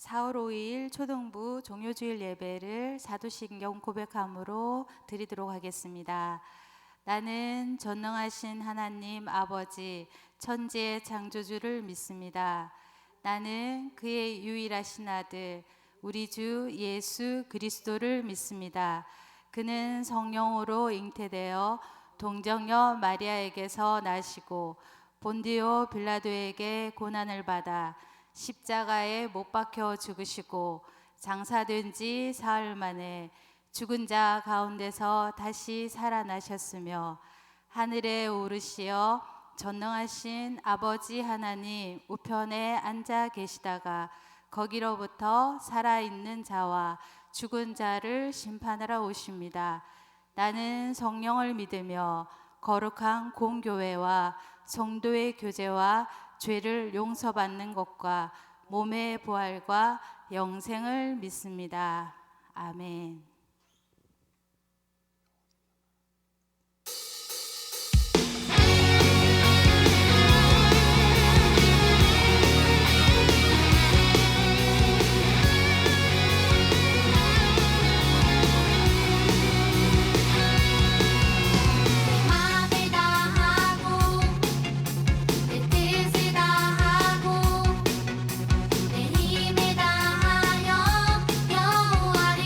4월 5일 초등부 종료주일 예배를 사도신경 고백함으로 드리도록 하겠습니다. 나는 전능하신 하나님 아버지 천지의 창조주를 믿습니다. 나는 그의 유일하신 아들 우리 주 예수 그리스도를 믿습니다. 그는 성령으로 잉태되어 동정녀 마리아에게서 나시고 본디오 빌라도에게 고난을 받아 십자가에 못 박혀 죽으시고 장사된 지 사흘 만에 죽은 자 가운데서 다시 살아나셨으며 하늘에 오르시어 전능하신 아버지 하나님 우편에 앉아 계시다가 거기로부터 살아있는 자와 죽은 자를 심판하러 오십니다. 나는 성령을 믿으며 거룩한 공교회와 성도의 교제와 죄를 용서받는 것과 몸의 부활과 영생을 믿습니다. 아멘. 내 힘을 다하여 여호와를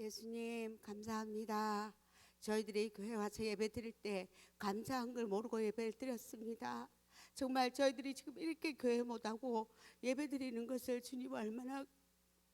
예수님 감사합니다. 저희들이 교회 와서 예배 드릴 때 감사한 걸 모르고 예배를 드렸습니다. 정말 저희들이 지금 이렇게 교회 못하고 예배 드리는 것을 주님 얼마나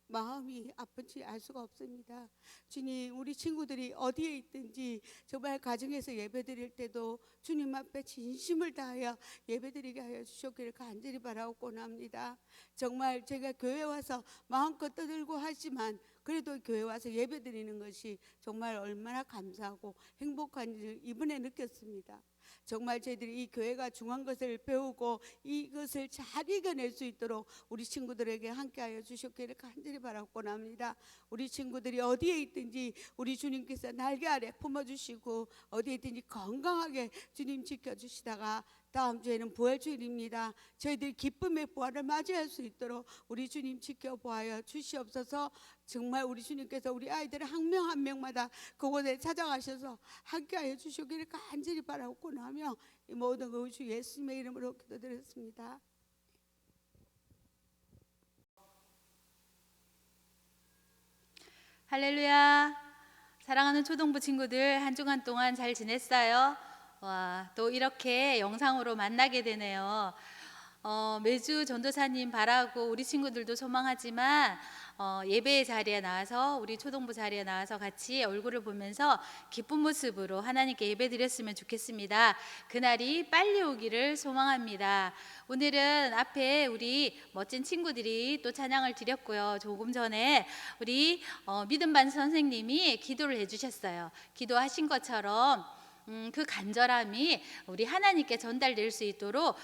마음이 아픈지 알 수가 없습니다. 주님, 우리 친구들이 어디에 있든지 정말 가정에서 예배드릴 때도 주님 앞에 진심을 다하여 예배드리게 하여 주셨기를 간절히 바라옵곤 합니다. 정말 제가 교회 와서 마음껏 떠들고 하지만 그래도 교회 와서 예배드리는 것이 정말 얼마나 감사하고 행복한지 이번에 느꼈습니다. 정말 저희들이 이 교회가 중요한 것을 배우고 이것을 잘 이겨낼 수 있도록 우리 친구들에게 함께하여 주셨기를 간절히 바라곤 합니다. 우리 친구들이 어디에 있든지 우리 주님께서 날개 아래 품어주시고 어디에 있든지 건강하게 주님 지켜주시다가 다음 주에는 부활주일입니다. 저희들이 기쁨의 부활을 맞이할 수 있도록 우리 주님 지켜보아여 주시옵소서. 정말 우리 주님께서 우리 아이들을 한 명 한 명마다 그곳에 찾아가셔서 함께하여 주시기를 간절히 바라옵곤 하며 이 모든 것 주 예수님의 이름으로 기도드렸습니다. 할렐루야. 사랑하는 초등부 친구들, 한 주간 동안 잘 지냈어요? 와, 또 이렇게 영상으로 만나게 되네요. 매주 전도사님 바라고 우리 친구들도 소망하지만 예배의 자리에 나와서 우리 초등부 자리에 나와서 같이 얼굴을 보면서 기쁜 모습으로 하나님께 예배 드렸으면 좋겠습니다. 그날이 빨리 오기를 소망합니다. 오늘은 앞에 우리 멋진 친구들이 또 찬양을 드렸고요. 조금 전에 우리 믿음반 선생님이 기도를 해주셨어요. 기도하신 것처럼 그 간절함이 우리 하나님께 전달될 수 있도록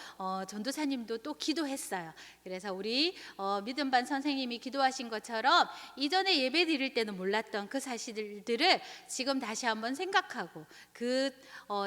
전도사님도 또 기도했어요. 그래서 우리 믿음반 선생님이 기도하신 것처럼 이전에 예배 드릴 때는 몰랐던 그 사실들을 지금 다시 한번 생각하고 그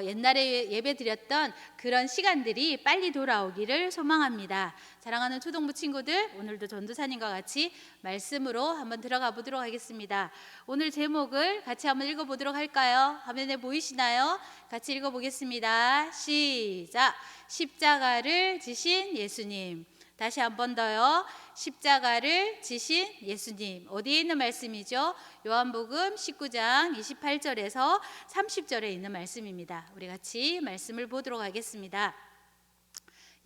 옛날에 예배 드렸던 그런 시간들이 빨리 돌아오기를 소망합니다. 사랑하는 초등부 친구들, 오늘도 전도사님과 같이 말씀으로 한번 들어가 보도록 하겠습니다. 오늘 제목을 같이 한번 읽어보도록 할까요? 화면에 보이시나요? 같이 읽어보겠습니다. 시작. 십자가를 지신 예수님. 다시 한 번 더요. 십자가를 지신 예수님. 어디에 있는 말씀이죠? 요한복음 19장 28절에서 30절에 있는 말씀입니다. 우리 같이 말씀을 보도록 하겠습니다.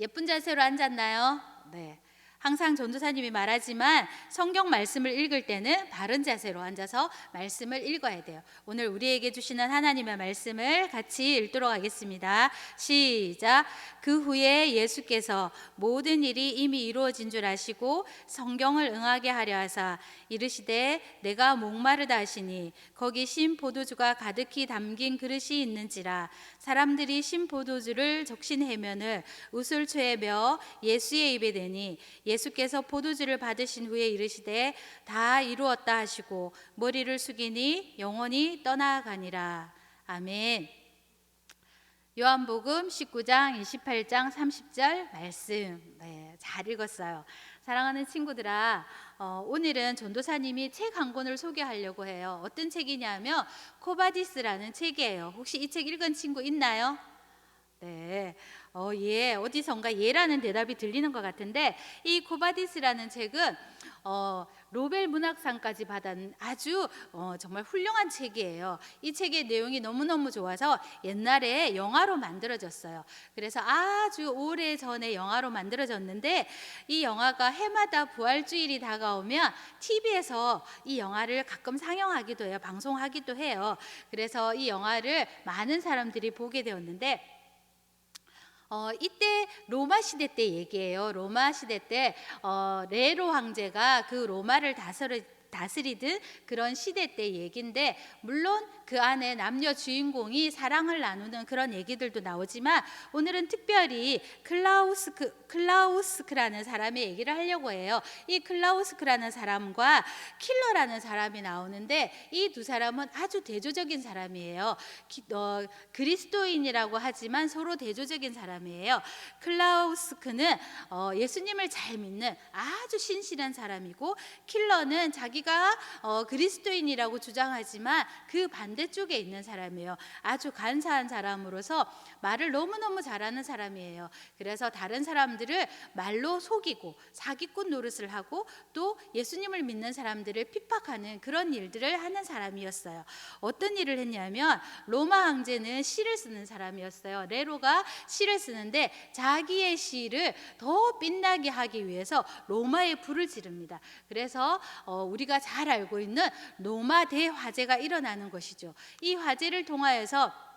예쁜 자세로 앉았나요? 네. 항상 전도사님이 말하지만 성경 말씀을 읽을 때는 바른 자세로 앉아서 말씀을 읽어야 돼요. 오늘 우리에게 주시는 하나님의 말씀을 같이 읽도록 하겠습니다. 시작. 그 후에 예수께서 모든 일이 이미 이루어진 줄 아시고 성경을 응하게 하려 하사 이르시되 내가 목마르다 하시니 거기 신 포도주가 가득히 담긴 그릇이 있는지라. 사람들이 신 포도주를 적신 해면을 우슬초에 메어 예수의 입에 대니 예수께서 포도주를 받으신 후에 이르시되 다 이루었다 하시고 머리를 숙이니 영원히 떠나가니라. 아멘. 요한복음 19장 28장 30절 말씀, 네, 잘 읽었어요. 사랑하는 친구들아, 오늘은 전도사님이 책 한 권을 소개하려고 해요. 어떤 책이냐면 코바디스라는 책이에요. 혹시 이 책 읽은 친구 있나요? 네, 예, 어디선가 예라는 대답이 들리는 것 같은데 이 코바디스라는 책은 노벨 문학상까지 받은 아주 정말 훌륭한 책이에요. 이 책의 내용이 너무너무 좋아서 옛날에 영화로 만들어졌어요. 그래서 아주 오래 전에 영화로 만들어졌는데 이 영화가 해마다 부활주일이 다가오면 TV에서 이 영화를 가끔 상영하기도 해요. 방송하기도 해요. 그래서 이 영화를 많은 사람들이 보게 되었는데 이때 로마 시대 때 얘기예요. 로마 시대 때 네로 황제가 그 로마를 다스리던 그런 시대 때 얘기인데, 물론 그 안에 남녀 주인공이 사랑을 나누는 그런 얘기들도 나오지만 오늘은 특별히 클라우스크라는 사람의 얘기를 하려고 해요. 이 클라우스크라는 사람과 킬러라는 사람이 나오는데 이 두 사람은 아주 대조적인 사람이에요. 그리스도인이라고 하지만 서로 대조적인 사람이에요. 클라우스크는 예수님을 잘 믿는 아주 신실한 사람이고, 킬러는 자기 자기가 그리스도인이라고 주장하지만 그 반대쪽에 있는 사람이에요. 아주 간사한 사람으로서 말을 너무너무 잘하는 사람이에요. 그래서 다른 사람들을 말로 속이고 사기꾼 노릇을 하고 또 예수님을 믿는 사람들을 핍박하는 그런 일들을 하는 사람이었어요. 어떤 일을 했냐면 로마 황제는 시를 쓰는 사람이었어요. 네로가 시를 쓰는데 자기의 시를 더 빛나게 하기 위해서 로마에 불을 지릅니다. 그래서 우리가 잘 알고 있는 로마 대화재가 일어나는 것이죠. 이 화재를 통하여서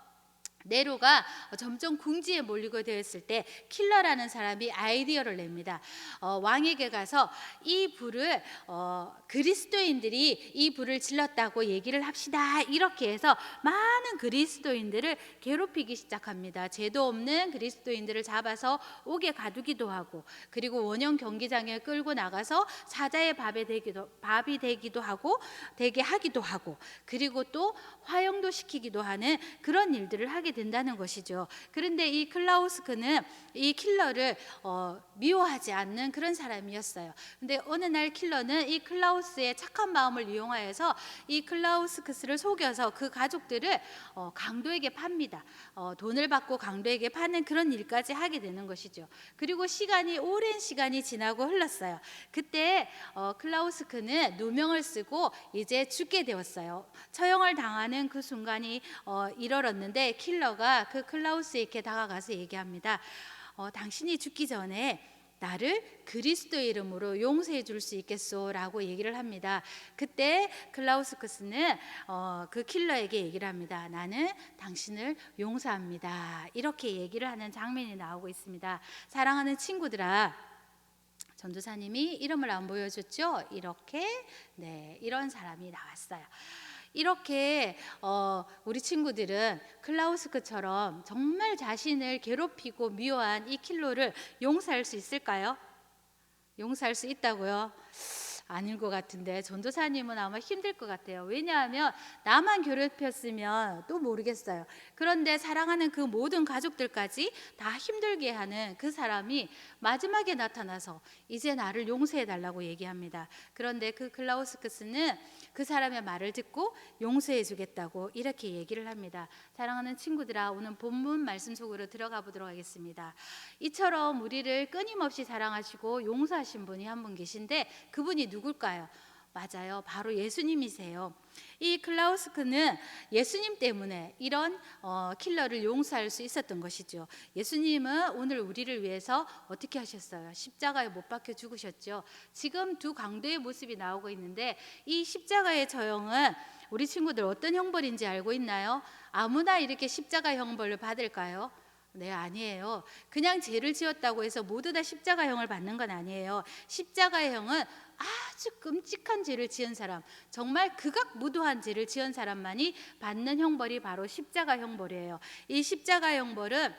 네로가 점점 궁지에 몰리게 되었을 때 킬러라는 사람이 아이디어를 냅니다. 왕에게 가서 이 불을 그리스도인들이 이 불을 질렀다고 얘기를 합시다. 이렇게 해서 많은 그리스도인들을 괴롭히기 시작합니다. 죄도 없는 그리스도인들을 잡아서 옥에 가두기도 하고, 그리고 원형 경기장에 끌고 나가서 사자의 밥이 되기도 하고 되게 하기도 하고, 그리고 또 화형도 시키기도 하는 그런 일들을 하게 된다는 것이죠. 그런데 이 클라우스크는 이 킬러를 미워하지 않는 그런 사람이었어요. 근데 어느 날 킬러는 이 클라우스의 착한 마음을 이용하여서 이 클라우스크스를 속여서 그 가족들을 강도에게 팝니다. 돈을 받고 강도에게 파는 그런 일까지 하게 되는 것이죠. 그리고 오랜 시간이 지나고 흘렀어요. 그때 클라우스크는 누명을 쓰고 이제 죽게 되었어요. 처형을 당하는 그 순간이 이르렀는데 킬러가 그 클라우스에게 다가가서 얘기합니다. 당신이 죽기 전에 나를 그리스도의 이름으로 용서해 줄 수 있겠소? 라고 얘기를 합니다. 그때 클라우스크스는 그 킬러에게 얘기를 합니다. 나는 당신을 용서합니다. 이렇게 얘기를 하는 장면이 나오고 있습니다. 사랑하는 친구들아, 전도사님이 이름을 안 보여줬죠? 이런 사람이 나왔어요. 이렇게 우리 친구들은 클라우스크처럼 정말 자신을 괴롭히고 미워한 이 킬러를 용서할 수 있을까요? 용서할 수 있다고요? 아닐 것 같은데 전도사님은 아마 힘들 것 같아요. 왜냐하면 나만 괴롭혔으면 또 모르겠어요. 그런데 사랑하는 그 모든 가족들까지 다 힘들게 하는 그 사람이 마지막에 나타나서 이제 나를 용서해 달라고 얘기합니다. 그런데 그 클라우스크스는 그 사람의 말을 듣고 용서해 주겠다고 이렇게 얘기를 합니다. 사랑하는 친구들아, 오늘 본문 말씀 속으로 들어가 보도록 하겠습니다. 이처럼 우리를 끊임없이 사랑하시고 용서하신 분이 한 분 계신데 그분이 누굴까요? 맞아요. 바로 예수님이세요. 이 클라우스크는 예수님 때문에 이런 킬러를 용서할 수 있었던 것이죠. 예수님은 오늘 우리를 위해서 어떻게 하셨어요? 십자가에 못 박혀 죽으셨죠. 지금 두 강도의 모습이 나오고 있는데 이 십자가의 처형은 우리 친구들 어떤 형벌인지 알고 있나요? 아무나 이렇게 십자가 형벌을 받을까요? 네, 아니에요. 그냥 죄를 지었다고 해서 모두 다 십자가형을 받는 건 아니에요. 십자가형은 아주 끔찍한 죄를 지은 사람, 정말 극악무도한 죄를 지은 사람만이 받는 형벌이 바로 십자가 형벌이에요. 이 십자가 형벌은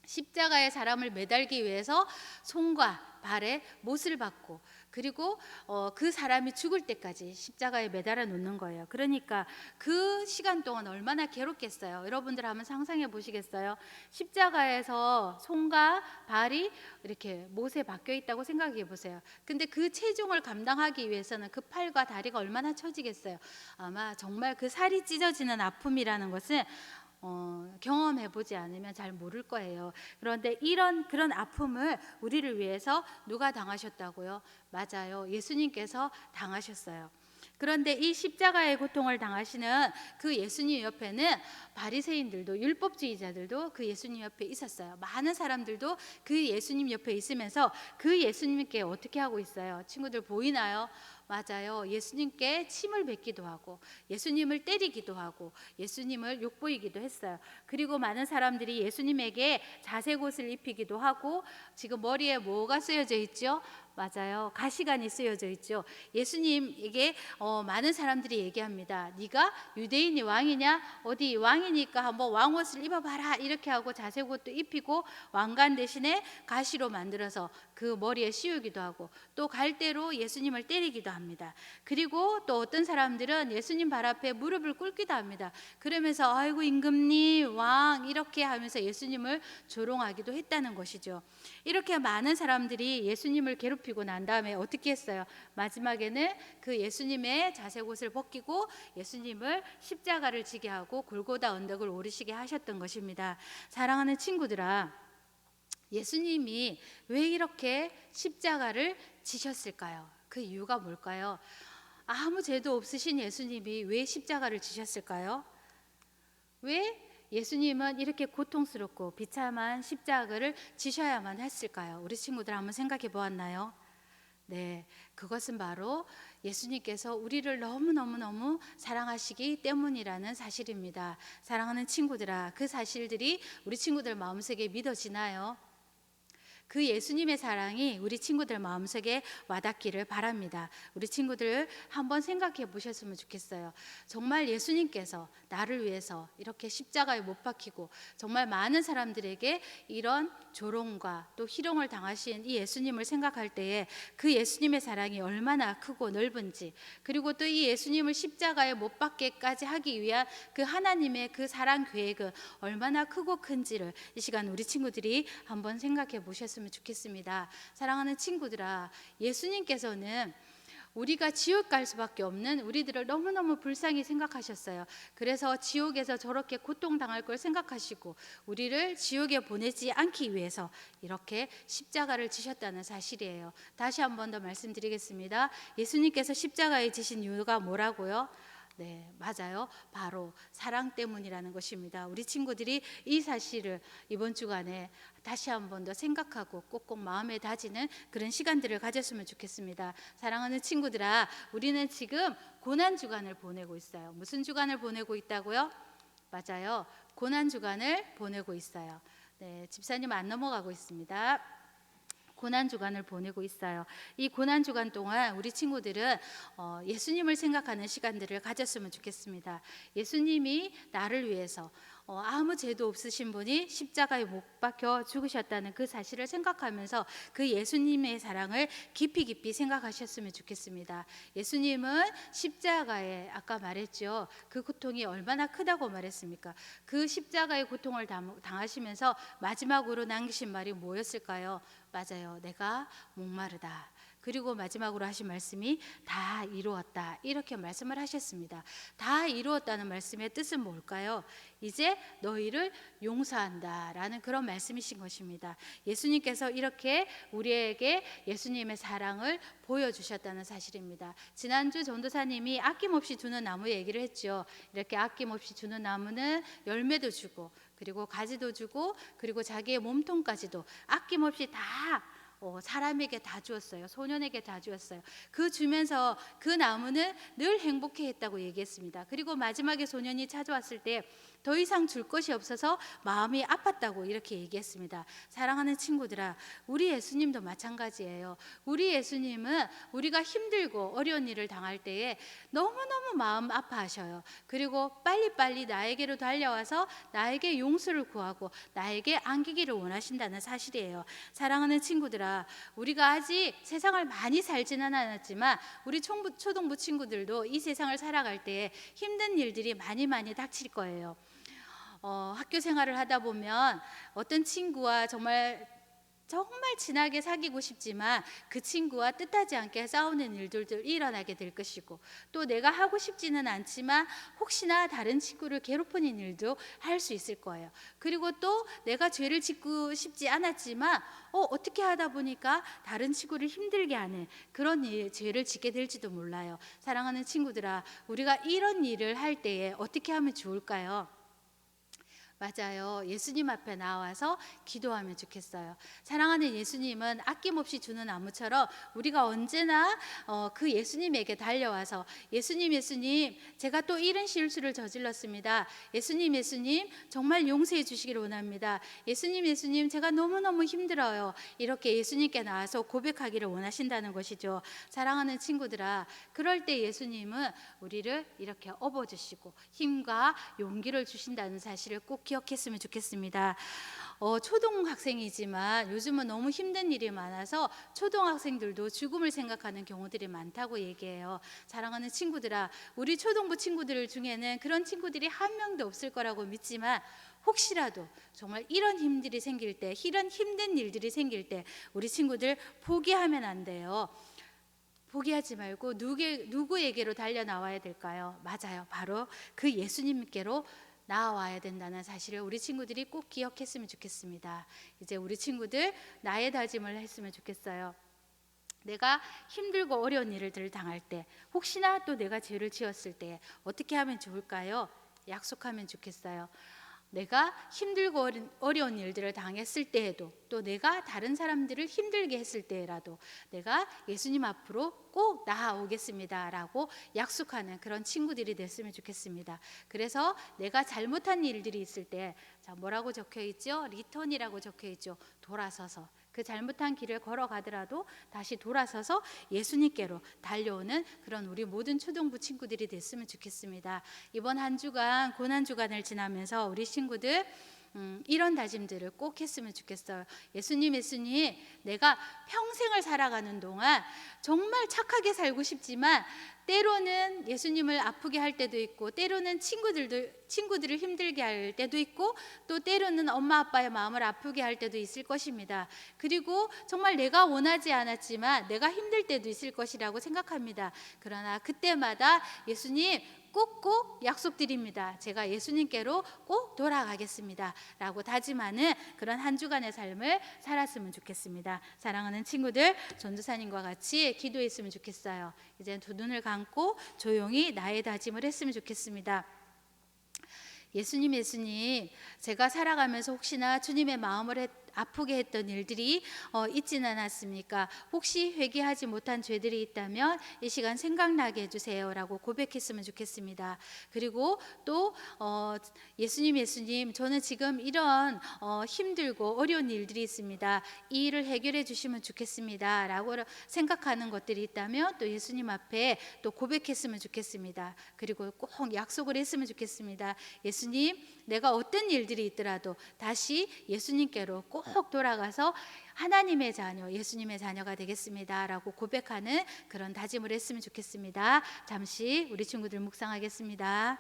십자가에 사람을 매달기 위해서 손과 발에 못을 박고, 그리고 그 사람이 죽을 때까지 십자가에 매달아 놓는 거예요. 그러니까 그 시간 동안 얼마나 괴롭겠어요. 여러분들 한번 상상해 보시겠어요? 십자가에서 손과 발이 이렇게 못에 박혀 있다고 생각해 보세요. 근데 그 체중을 감당하기 위해서는 그 팔과 다리가 얼마나 처지겠어요. 아마 정말 그 살이 찢어지는 아픔이라는 것은 경험해 보지 않으면 잘 모를 거예요. 그런데 그런 아픔을 우리를 위해서 누가 당하셨다고요? 맞아요. 예수님께서 당하셨어요. 그런데 이 십자가의 고통을 당하시는 그 예수님 옆에는 바리새인들도 율법주의자들도 그 예수님 옆에 있었어요. 많은 사람들도 그 예수님 옆에 있으면서 그 예수님께 어떻게 하고 있어요? 친구들 보이나요? 맞아요. 예수님께 침을 뱉기도 하고 예수님을 때리기도 하고 예수님을 욕보이기도 했어요. 그리고 많은 사람들이 예수님에게 자색옷을 입히기도 하고, 지금 머리에 뭐가 쓰여져 있죠? 맞아요. 가시관이 쓰여져 있죠. 예수님에게 많은 사람들이 얘기합니다. 네가 유대인이 왕이냐? 어디 왕이니까 한번 왕옷을 입어봐라. 이렇게 하고 자색옷도 입히고 왕관 대신에 가시로 만들어서 그 머리에 씌우기도 하고 또 갈대로 예수님을 때리기도 합니다. 그리고 또 어떤 사람들은 예수님 발 앞에 무릎을 꿇기도 합니다. 그러면서 아이고 임금님 왕 이렇게 하면서 예수님을 조롱하기도 했다는 것이죠. 이렇게 많은 사람들이 예수님을 괴롭히고 난 다음에 어떻게 했어요? 마지막에는 그 예수님의 자색옷을 벗기고 예수님을 십자가를 지게 하고 골고다 언덕을 오르시게 하셨던 것입니다. 사랑하는 친구들아, 예수님이 왜 이렇게 십자가를 지셨을까요? 그 이유가 뭘까요? 아무 죄도 없으신 예수님이 왜 십자가를 지셨을까요? 왜 예수님은 이렇게 고통스럽고 비참한 십자가를 지셔야만 했을까요? 우리 친구들 한번 생각해 보았나요? 네, 그것은 바로 예수님께서 우리를 너무너무너무 사랑하시기 때문이라는 사실입니다. 사랑하는 친구들아, 그 사실들이 우리 친구들 마음속에 믿어지나요? 그 예수님의 사랑이 우리 친구들 마음속에 와닿기를 바랍니다. 우리 친구들 한번 생각해 보셨으면 좋겠어요. 정말 예수님께서 나를 위해서 이렇게 십자가에 못 박히고 정말 많은 사람들에게 이런 조롱과 또 희롱을 당하신 이 예수님을 생각할 때에 그 예수님의 사랑이 얼마나 크고 넓은지, 그리고 또 이 예수님을 십자가에 못 박게까지 하기 위한 그 하나님의 그 사랑 계획은 얼마나 크고 큰지를 이 시간 우리 친구들이 한번 생각해 보셨으면 좋겠습니다. 사랑하는 친구들아, 예수님께서는 우리가 지옥 갈 수밖에 없는 우리들을 너무너무 불쌍히 생각하셨어요. 그래서 지옥에서 저렇게 고통당할 걸 생각하시고 우리를 지옥에 보내지 않기 위해서 이렇게 십자가를 지셨다는 사실이에요. 다시 한 번 더 말씀드리겠습니다. 예수님께서 십자가에 지신 이유가 뭐라고요? 네, 맞아요. 바로 사랑 때문이라는 것입니다. 우리 친구들이 이 사실을 이번 주간에 다시 한 번 더 생각하고 꼭꼭 마음에 다지는 그런 시간들을 가졌으면 좋겠습니다. 사랑하는 친구들아, 우리는 지금 고난 주간을 보내고 있어요. 무슨 주간을 보내고 있다고요? 맞아요. 고난 주간을 보내고 있어요. 네, 집사님 안 넘어가고 있습니다. 고난 주간을 보내고 있어요. 이 고난 주간 동안 우리 친구들은 예수님을 생각하는 시간들을 가졌으면 좋겠습니다. 예수님이 나를 위해서 아무 죄도 없으신 분이 십자가에 못 박혀 죽으셨다는 그 사실을 생각하면서 그 예수님의 사랑을 깊이 깊이 생각하셨으면 좋겠습니다. 예수님은 십자가에 아까 말했죠. 그 고통이 얼마나 크다고 말했습니까? 그 십자가의 고통을 당하시면서 마지막으로 남기신 말이 뭐였을까요? 맞아요. 내가 목마르다. 그리고 마지막으로 하신 말씀이 다 이루었다. 이렇게 말씀을 하셨습니다. 다 이루었다는 말씀의 뜻은 뭘까요? 이제 너희를 용서한다 라는 그런 말씀이신 것입니다. 예수님께서 이렇게 우리에게 예수님의 사랑을 보여주셨다는 사실입니다. 지난주 전도사님이 아낌없이 주는 나무 얘기를 했죠. 이렇게 아낌없이 주는 나무는 열매도 주고 그리고 가지도 주고 그리고 자기의 몸통까지도 아낌없이 다 사람에게 다 주었어요. 소년에게 다 주었어요. 그 주면서 그 나무는 늘 행복해했다고 얘기했습니다. 그리고 마지막에 소년이 찾아왔을 때 더 이상 줄 것이 없어서 마음이 아팠다고 이렇게 얘기했습니다. 사랑하는 친구들아, 우리 예수님도 마찬가지예요. 우리 예수님은 우리가 힘들고 어려운 일을 당할 때에 너무너무 마음 아파하셔요. 그리고 빨리빨리 나에게로 달려와서 나에게 용서를 구하고 나에게 안기기를 원하신다는 사실이에요. 사랑하는 친구들아, 우리가 아직 세상을 많이 살지는 않았지만 우리 초등부 친구들도 이 세상을 살아갈 때에 힘든 일들이 많이 닥칠 거예요. 학교 생활을 하다 보면 어떤 친구와 정말 친하게 사귀고 싶지만 그 친구와 뜻하지 않게 싸우는 일들도 일어나게 될 것이고, 또 내가 하고 싶지는 않지만 혹시나 다른 친구를 괴롭히는 일도 할 수 있을 거예요. 그리고 또 내가 죄를 짓고 싶지 않았지만 어떻게 하다 보니까 다른 친구를 힘들게 하는 그런 죄를 짓게 될지도 몰라요. 사랑하는 친구들아, 우리가 이런 일을 할 때에 어떻게 하면 좋을까요? 맞아요. 예수님 앞에 나와서 기도하면 좋겠어요. 사랑하는 예수님은 아낌없이 주는 나무처럼 우리가 언제나 그 예수님에게 달려와서 예수님 제가 또 이런 실수를 저질렀습니다. 예수님 정말 용서해 주시기를 원합니다. 예수님 제가 너무너무 힘들어요. 이렇게 예수님께 나와서 고백하기를 원하신다는 것이죠. 사랑하는 친구들아, 그럴 때 예수님은 우리를 이렇게 업어주시고 힘과 용기를 주신다는 사실을 꼭 기억했으면 좋겠습니다. 초등학생이지만 요즘은 너무 힘든 일이 많아서 초등학생들도 죽음을 생각하는 경우들이 많다고 얘기해요. 사랑하는 친구들아, 우리 초등부 친구들 중에는 그런 친구들이 한 명도 없을 거라고 믿지만 혹시라도 정말 이런 힘들이 생길 때, 이런 힘든 일들이 생길 때 우리 친구들 포기하면 안 돼요. 포기하지 말고 누구에게로 달려 나와야 될까요? 맞아요. 바로 그 예수님께로 나와야 된다는 사실을 우리 친구들이 꼭 기억했으면 좋겠습니다. 이제 우리 친구들 나의 다짐을 했으면 좋겠어요. 내가 힘들고 어려운 일을 당할 때, 혹시나 또 내가 죄를 지었을 때 어떻게 하면 좋을까요? 약속하면 좋겠어요. 내가 힘들고 어려운 일들을 당했을 때에도, 또 내가 다른 사람들을 힘들게 했을 때라도 내가 예수님 앞으로 꼭 나아오겠습니다 라고 약속하는 그런 친구들이 됐으면 좋겠습니다. 그래서 내가 잘못한 일들이 있을 때, 자, 뭐라고 적혀 있죠? 리턴이라고 적혀 있죠. 돌아서서 그 잘못한 길을 걸어가더라도 다시 돌아서서 예수님께로 달려오는 그런 우리 모든 초등부 친구들이 됐으면 좋겠습니다. 이번 한 주간 고난 주간을 지나면서 우리 친구들 이런 다짐들을 꼭 했으면 좋겠어요. 예수님, 내가 평생을 살아가는 동안 정말 착하게 살고 싶지만 때로는 예수님을 아프게 할 때도 있고, 때로는 친구들을 힘들게 할 때도 있고, 또 때로는 엄마 아빠의 마음을 아프게 할 때도 있을 것입니다. 그리고 정말 내가 원하지 않았지만 내가 힘들 때도 있을 것이라고 생각합니다. 그러나 그때마다 예수님 꼭 약속드립니다. 제가 예수님께로 꼭 돌아가겠습니다 라고 다짐하는 그런 한 주간의 삶을 살았으면 좋겠습니다. 사랑하는 친구들, 전도사님과 같이 기도했으면 좋겠어요. 이제 두 눈을 감고 조용히 나의 다짐을 했으면 좋겠습니다. 예수님, 제가 살아가면서 혹시나 주님의 마음을 아프게 했던 일들이 있지는 않았습니까? 혹시 회개하지 못한 죄들이 있다면 이 시간 생각나게 해주세요 라고 고백했으면 좋겠습니다. 그리고 또 예수님, 저는 지금 이런 힘들고 어려운 일들이 있습니다. 이 일을 해결해 주시면 좋겠습니다 라고 생각하는 것들이 있다면 또 예수님 앞에 또 고백했으면 좋겠습니다. 그리고 꼭 약속을 했으면 좋겠습니다. 예수님, 내가 어떤 일들이 있더라도 다시 예수님께로 꼭 돌아가서 하나님의 자녀, 예수님의 자녀가 되겠습니다 라고 고백하는 그런 다짐을 했으면 좋겠습니다. 잠시 우리 친구들 묵상하겠습니다.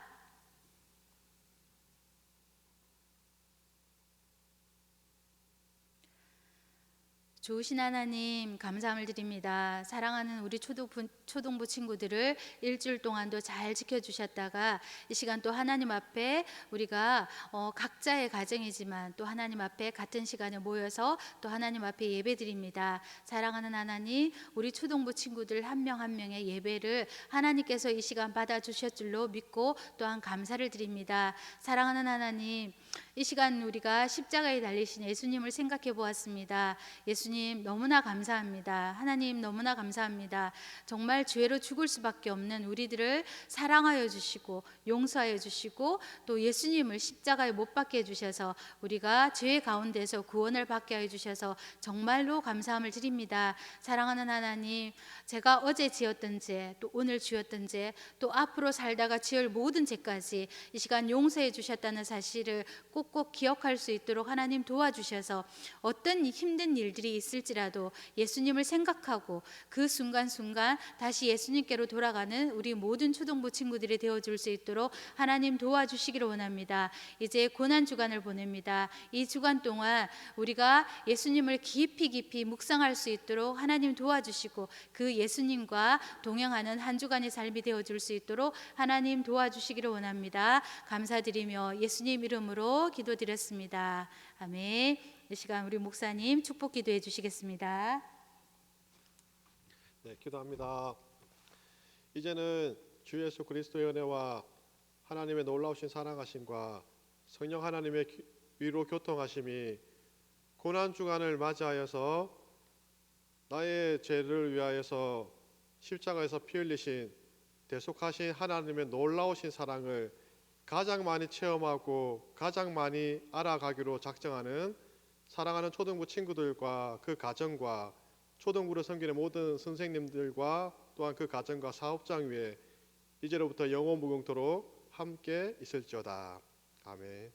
좋으신 하나님, 감사함을 드립니다. 사랑하는 우리 초등부 친구들을 일주일 동안도 잘 지켜주셨다가 이 시간 또 하나님 앞에 우리가 각자의 가정이지만 또 하나님 앞에 같은 시간에 모여서 또 하나님 앞에 예배드립니다. 사랑하는 하나님, 우리 초등부 친구들 한 명 한 명의 예배를 하나님께서 이 시간 받아주실 줄로 믿고 또한 감사를 드립니다. 사랑하는 하나님, 이 시간 우리가 십자가에 달리신 예수님을 생각해 보았습니다. 예수님, 너무나 감사합니다. 하나님, 너무나 감사합니다. 정말 죄로 죽을 수밖에 없는 우리들을 사랑하여 주시고 용서하여 주시고 또 예수님을 십자가에 못 박게 해주셔서 우리가 죄 가운데서 구원을 받게 하여 주셔서 정말로 감사함을 드립니다. 사랑하는 하나님, 제가 어제 지었던 죄, 또 오늘 지었던 죄, 또 앞으로 살다가 지을 모든 죄까지 이 시간 용서해 주셨다는 사실을 꼭꼭 기억할 수 있도록 하나님 도와주셔서 어떤 힘든 일들이 있을지라도 예수님을 생각하고 그 순간순간 다시 예수님께로 돌아가는 우리 모든 초등부 친구들이 되어줄 수 있도록 하나님 도와주시기를 원합니다. 이제 고난주간을 보냅니다. 이 주간 동안 우리가 예수님을 깊이 묵상할 수 있도록 하나님 도와주시고 그 예수님과 동행하는 한 주간의 삶이 되어줄 수 있도록 하나님 도와주시기를 원합니다. 감사드리며 예수님 이름으로 기도드렸습니다. 아멘. 이 시간 우리 목사님 축복 기도해 주시겠습니다. 네, 기도합니다. 이제는 주 예수 그리스도의 은혜와 하나님의 놀라우신 사랑하심과 성령 하나님의 위로 교통하심이 고난 주간을 맞이하여서 나의 죄를 위하여서 십자가에서 피 흘리신 대속하신 하나님의 놀라우신 사랑을 가장 많이 체험하고 가장 많이 알아가기로 작정하는 사랑하는 초등부 친구들과 그 가정과 초등부를 섬기는 모든 선생님들과 또한 그 가정과 사업장 위에 이제로부터 영원 무궁토록 함께 있을지어다. 아멘.